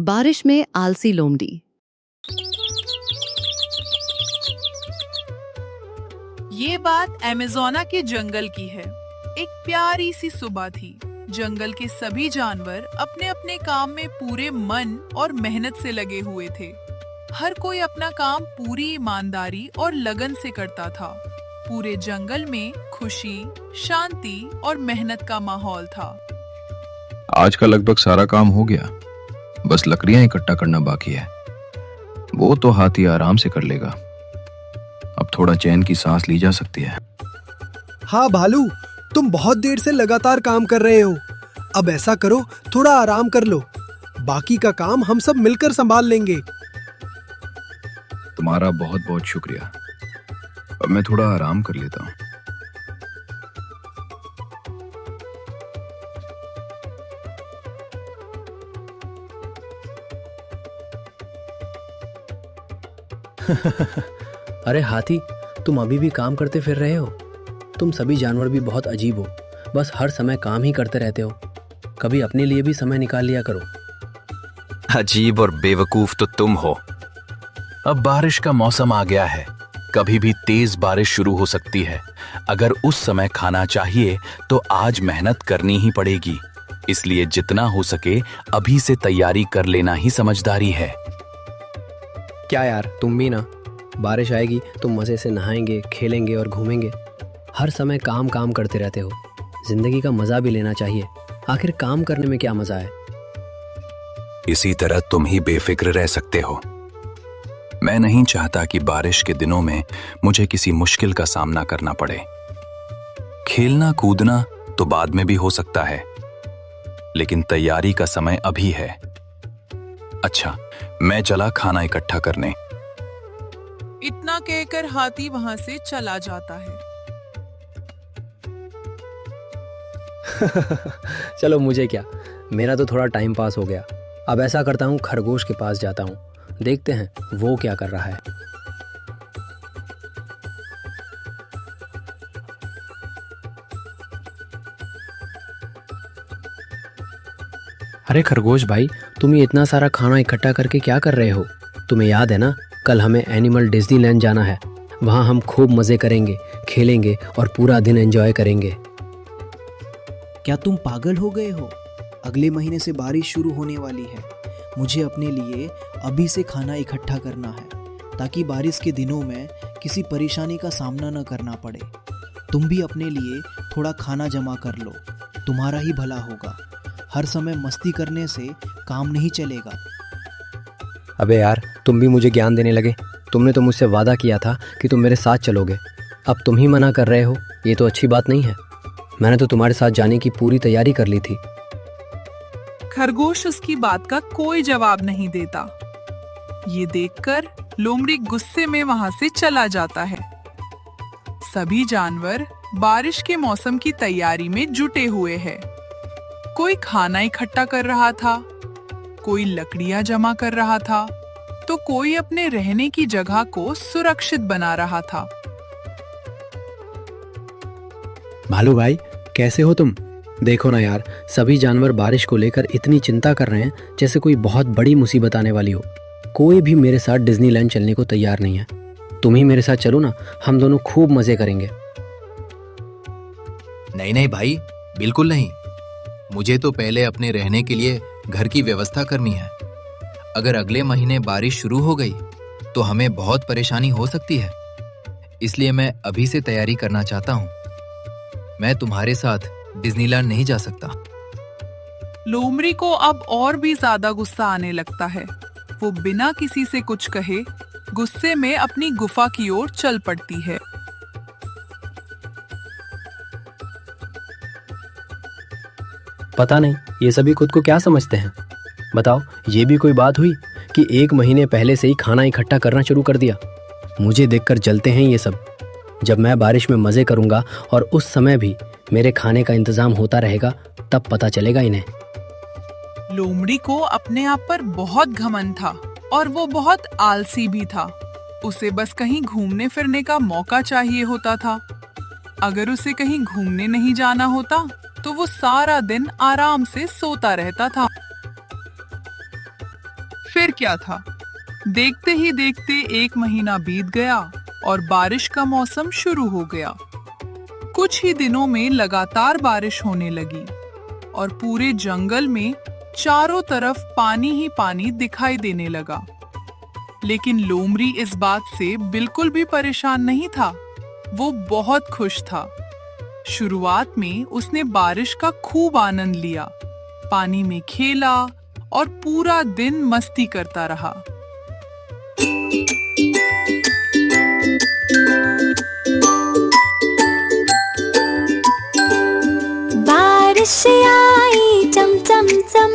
बारिश में आलसी लोमड़ी। ये बात अमेज़ोना के जंगल की है। एक प्यारी सी सुबह थी। जंगल के सभी जानवर अपने अपने काम में पूरे मन और मेहनत से लगे हुए थे। हर कोई अपना काम पूरी ईमानदारी और लगन से करता था। पूरे जंगल में खुशी, शांति और मेहनत का माहौल था। आज का लगभग सारा काम हो गया, बस लकड़ियां इकट्ठा करना बाकी है। वो तो हाथी आराम से कर लेगा। अब थोड़ा चैन की सांस ली जा सकती है। हाँ भालू, तुम बहुत देर से लगातार काम कर रहे हो। अब ऐसा करो, थोड़ा आराम कर लो। बाकी का काम हम सब मिलकर संभाल लेंगे। तुम्हारा बहुत बहुत शुक्रिया। अब मैं थोड़ा आराम कर लेता हूँ। अरे हाथी, तुम अभी भी काम करते फिर रहे हो। तुम सभी जानवर भी बहुत अजीब हो, बस हर समय काम ही करते रहते हो। कभी अपने लिए भी समय निकाल लिया करो। अजीब और बेवकूफ तो तुम हो। अब बारिश का मौसम आ गया है। कभी भी तेज बारिश शुरू हो सकती है। अगर उस समय खाना चाहिए तो आज मेहनत करनी ही पड़ेगी। इसलिए जितना हो सके अभी से तैयारी कर लेना ही समझदारी है। क्या यार, तुम भी ना। बारिश आएगी तो मज़े से नहाएंगे, खेलेंगे और घूमेंगे। हर समय काम काम करते रहते हो। जिंदगी का मज़ा भी लेना चाहिए। आखिर काम करने में क्या मज़ा है। इसी तरह तुम ही बेफिक्र रह सकते हो। मैं नहीं चाहता कि बारिश के दिनों में मुझे किसी मुश्किल का सामना करना पड़े। खेलना कूदना तो बाद में भी हो सकता है, लेकिन तैयारी का समय अभी है। अच्छा, मैं चला खाना इकट्ठा करने। इतना कहकर हाथी वहां से चला जाता है। चलो, मुझे क्या, मेरा तो थोड़ा टाइम पास हो गया। अब ऐसा करता हूँ, खरगोश के पास जाता हूँ। देखते हैं वो क्या कर रहा है। अरे खरगोश भाई, तुम ये इतना सारा खाना इकट्ठा करके क्या कर रहे हो? तुम्हें याद है ना, कल हमें एनिमल डिज्नीलैंड जाना है। वहाँ हम खूब मज़े करेंगे, खेलेंगे और पूरा दिन एंजॉय करेंगे। क्या तुम पागल हो गए हो? अगले महीने से बारिश शुरू होने वाली है। मुझे अपने लिए अभी से खाना इकट्ठा करना है, ताकि बारिश के दिनों में किसी परेशानी का सामना न करना पड़े। तुम भी अपने लिए थोड़ा खाना जमा कर लो, तुम्हारा ही भला होगा। हर समय मस्ती करने से काम नहीं चलेगा। अबे यार, तुम भी मुझे ज्ञान देने लगे। तुमने तो मुझसे वादा किया था कि तुम मेरे साथ चलोगे। अब तुम ही मना कर रहे हो। ये तो अच्छी बात नहीं है। मैंने तो तुम्हारे साथ जाने की पूरी तैयारी कर ली थी। खरगोश उसकी बात का कोई जवाब नहीं देता। ये देखकर लोमड़ी गुस्से में वहां से चला जाता है। सभी जानवर बारिश के मौसम की तैयारी में जुटे हुए हैं। कोई खाना इकट्ठा कर रहा था, कोई लकड़ियां जमा कर रहा था, तो कोई अपने रहने की जगह को सुरक्षित बना रहा था। भालू भाई, कैसे हो तुम? देखो ना यार, सभी जानवर बारिश को लेकर इतनी चिंता कर रहे हैं जैसे कोई बहुत बड़ी मुसीबत आने वाली हो। कोई भी मेरे साथ डिज्नीलैंड चलने को तैयार नहीं है। तुम ही मेरे साथ चलो ना, हम दोनों खूब मजे करेंगे। नहीं नहीं भाई, बिल्कुल नहीं। मुझे तो पहले अपने रहने के लिए घर की व्यवस्था करनी है। अगर अगले महीने बारिश शुरू हो गई तो हमें बहुत परेशानी हो सकती है। इसलिए मैं अभी से तैयारी करना चाहता हूँ। मैं तुम्हारे साथ डिज्नीलैंड नहीं जा सकता। लोमड़ी को अब और भी ज्यादा गुस्सा आने लगता है। वो बिना किसी से कुछ कहे गुस्से में अपनी गुफा की ओर चल पड़ती है। पता नहीं ये सभी खुद को क्या समझते हैं। बताओ, ये भी कोई बात हुई कि एक महीने पहले से ही खाना इकट्ठा करना शुरू कर दिया? मुझे देखकर जलते हैं ये सब। जब मैं बारिश में मज़े करूंगा और उस समय भी मेरे खाने का इंतजाम होता रहेगा, तब पता चलेगा इन्हें। लोमड़ी को अपने आप पर बहुत घमंड था और वो बहुत आलसी भी था। उसे बस कहीं घूमने फिरने का मौका चाहिए होता था। अगर उसे कहीं घूमने नहीं जाना होता तो वो सारा दिन आराम से सोता रहता था। फिर क्या था, देखते ही देखते 1 महीना बीत गया और बारिश का मौसम शुरू हो गया। कुछ ही दिनों में लगातार बारिश होने लगी और पूरे जंगल में चारों तरफ पानी ही पानी दिखाई देने लगा। लेकिन लोमड़ी इस बात से बिल्कुल भी परेशान नहीं था, वो बहुत खुश था। शुरुआत में उसने बारिश का खूब आनंद लिया, पानी में खेला और पूरा दिन मस्ती करता रहा। बारिश आई चम चम चम,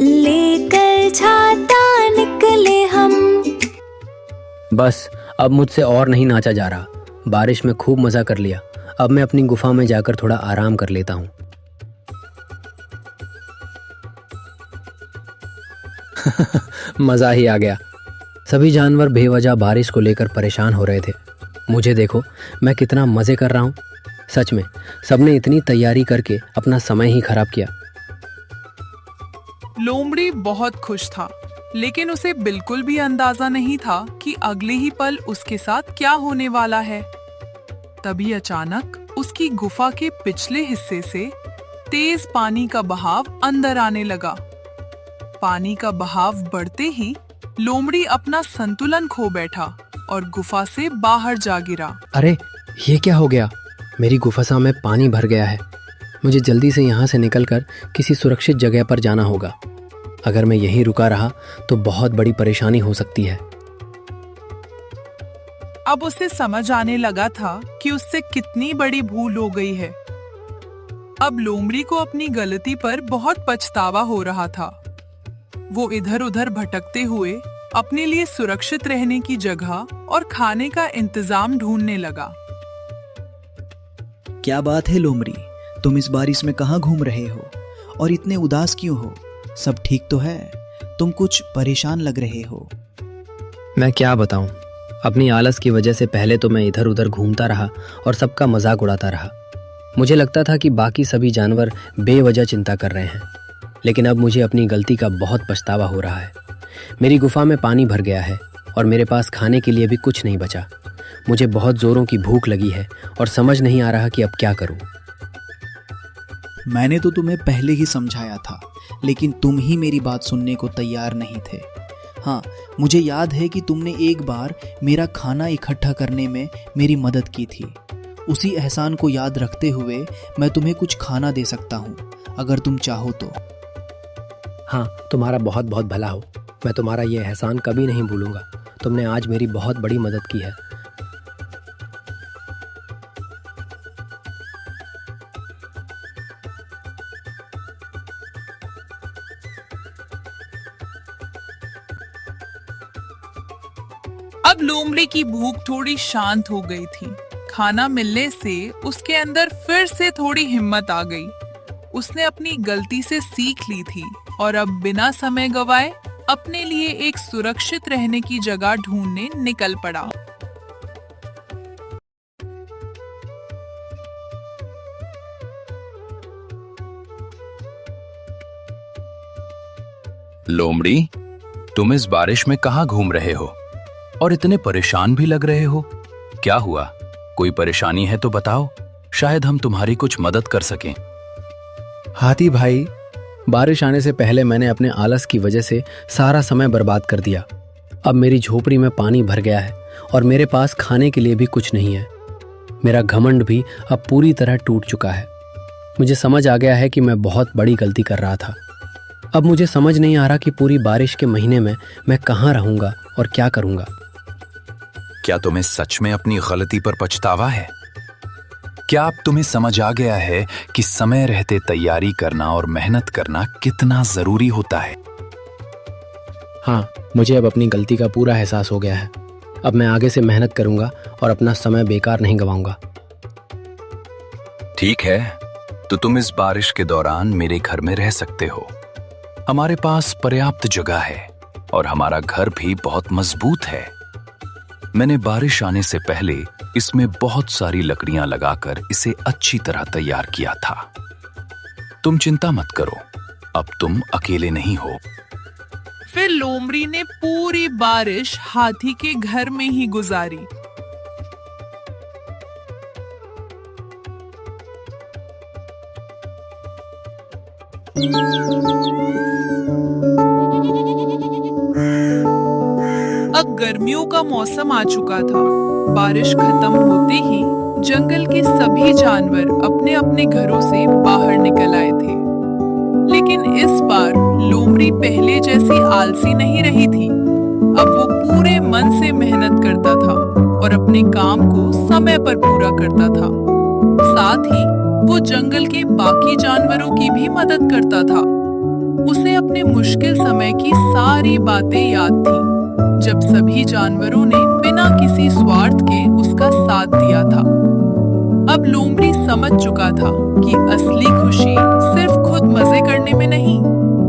लेकर छाता निकले हम। बस अब मुझसे और नहीं नाचा जा रहा। बारिश में खूब मजा कर लिया। अब मैं अपनी गुफा में जाकर थोड़ा आराम कर लेता हूँ। मजा ही आ गया। सभी जानवर बेवजह बारिश को लेकर परेशान हो रहे थे। मुझे देखो, मैं कितना मजे कर रहा हूँ। सच में सबने इतनी तैयारी करके अपना समय ही खराब किया। लोमड़ी बहुत खुश था, लेकिन उसे बिल्कुल भी अंदाजा नहीं था कि अगले ही पल उसके साथ क्या होने वाला है। तभी अचानक उसकी गुफा के पिछले हिस्से से तेज पानी का बहाव अंदर आने लगा। पानी का बहाव बढ़ते ही लोमड़ी अपना संतुलन खो बैठा और गुफा से बाहर जा गिरा। अरे ये क्या हो गया? मेरी गुफा में पानी भर गया है। मुझे जल्दी से यहाँ से निकलकर किसी सुरक्षित जगह पर जाना होगा। अगर मैं यहीं रुका रहा तो बहुत बड़ी परेशानी हो सकती है। अब उसे समझ आने लगा था कि उससे कितनी बड़ी भूल हो गई है। अब लोमड़ी को अपनी गलती पर बहुत पछतावा हो रहा था। वो इधर उधर भटकते हुए अपने लिए सुरक्षित रहने की जगह और खाने का इंतजाम ढूंढने लगा। क्या बात है लोमड़ी, तुम इस बारिश में कहाँ घूम रहे हो और इतने उदास क्यों हो? सब ठीक तो है? तुम कुछ परेशान लग रहे हो। मैं क्या बताऊं, अपनी आलस की वजह से पहले तो मैं इधर उधर घूमता रहा और सबका मजाक उड़ाता रहा। मुझे लगता था कि बाकी सभी जानवर बेवजह चिंता कर रहे हैं, लेकिन अब मुझे अपनी गलती का बहुत पछतावा हो रहा है। मेरी गुफा में पानी भर गया है और मेरे पास खाने के लिए भी कुछ नहीं बचा। मुझे बहुत जोरों की भूख लगी है और समझ नहीं आ रहा कि अब क्या करूं। मैंने तो तुम्हें पहले ही समझाया था, लेकिन तुम ही मेरी बात सुनने को तैयार नहीं थे। हाँ, मुझे याद है कि तुमने एक बार मेरा खाना इकट्ठा करने में मेरी मदद की थी। उसी एहसान को याद रखते हुए मैं तुम्हें कुछ खाना दे सकता हूँ, अगर तुम चाहो तो। हाँ, तुम्हारा बहुत बहुत भला हो। मैं तुम्हारा ये एहसान कभी नहीं भूलूंगा। तुमने आज मेरी बहुत बड़ी मदद की है। अब लोमड़ी की भूख थोड़ी शांत हो गई थी। खाना मिलने से उसके अंदर फिर से थोड़ी हिम्मत आ गई। उसने अपनी गलती से सीख ली थी और अब बिना समय गवाए अपने लिए एक सुरक्षित रहने की जगह ढूंढने निकल पड़ा। लोमड़ी, तुम इस बारिश में कहाँ घूम रहे हो और इतने परेशान भी लग रहे हो? क्या हुआ? कोई परेशानी है तो बताओ, शायद हम तुम्हारी कुछ मदद कर सकें। हाथी भाई, बारिश आने से पहले मैंने अपने आलस की वजह से सारा समय बर्बाद कर दिया। अब मेरी झोपड़ी में पानी भर गया है और मेरे पास खाने के लिए भी कुछ नहीं है। मेरा घमंड भी अब पूरी तरह टूट चुका है। मुझे समझ आ गया है कि मैं बहुत बड़ी गलती कर रहा था। अब मुझे समझ नहीं आ रहा कि पूरी बारिश के महीने में मैं कहाँ रहूंगा और क्या करूंगा। क्या तुम्हें सच में अपनी गलती पर पछतावा है? क्या अब तुम्हें समझ आ गया है कि समय रहते तैयारी करना और मेहनत करना कितना जरूरी होता है? हाँ, मुझे अब अपनी गलती का पूरा एहसास हो गया है। अब मैं आगे से मेहनत करूंगा और अपना समय बेकार नहीं गवाऊंगा। ठीक है, तो तुम इस बारिश के दौरान मेरे घर में रह सकते हो। हमारे पास पर्याप्त जगह है और हमारा घर भी बहुत मजबूत है। मैंने बारिश आने से पहले इसमें बहुत सारी लकड़ियां लगाकर इसे अच्छी तरह तैयार किया था। तुम चिंता मत करो, अब तुम अकेले नहीं हो। फिर लोमड़ी ने पूरी बारिश हाथी के घर में ही गुजारी। अब गर्मियों का मौसम आ चुका था। बारिश खत्म होते ही जंगल के सभी जानवर अपने अपने घरों से बाहर निकल आए थे। लेकिन इस बार लोमड़ी पहले जैसी आलसी नहीं रही थी। अब वो पूरे मन से मेहनत करता था और अपने काम को समय पर पूरा करता था। साथ ही वो जंगल के बाकी जानवरों की भी मदद करता था। उसे अपने मुश्किल समय की सारी बातें याद थी, जब सभी जानवरों ने बिना किसी स्वार्थ के उसका साथ दिया था। अब लोमड़ी समझ चुका था कि असली खुशी सिर्फ खुद मजे करने में नहीं,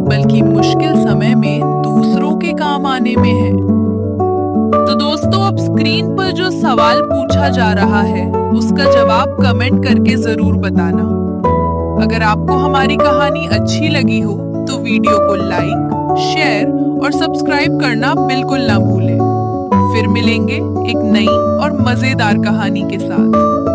बल्कि मुश्किल समय में दूसरों के काम आने में है। तो दोस्तों, अब स्क्रीन पर जो सवाल पूछा जा रहा है उसका जवाब कमेंट करके जरूर बताना। अगर आपको हमारी कहानी अच्छी लगी हो तो वीडियो को लाइक, शेयर और सब्सक्राइब करना बिल्कुल ना भूलें। फिर मिलेंगे एक नई और मजेदार कहानी के साथ।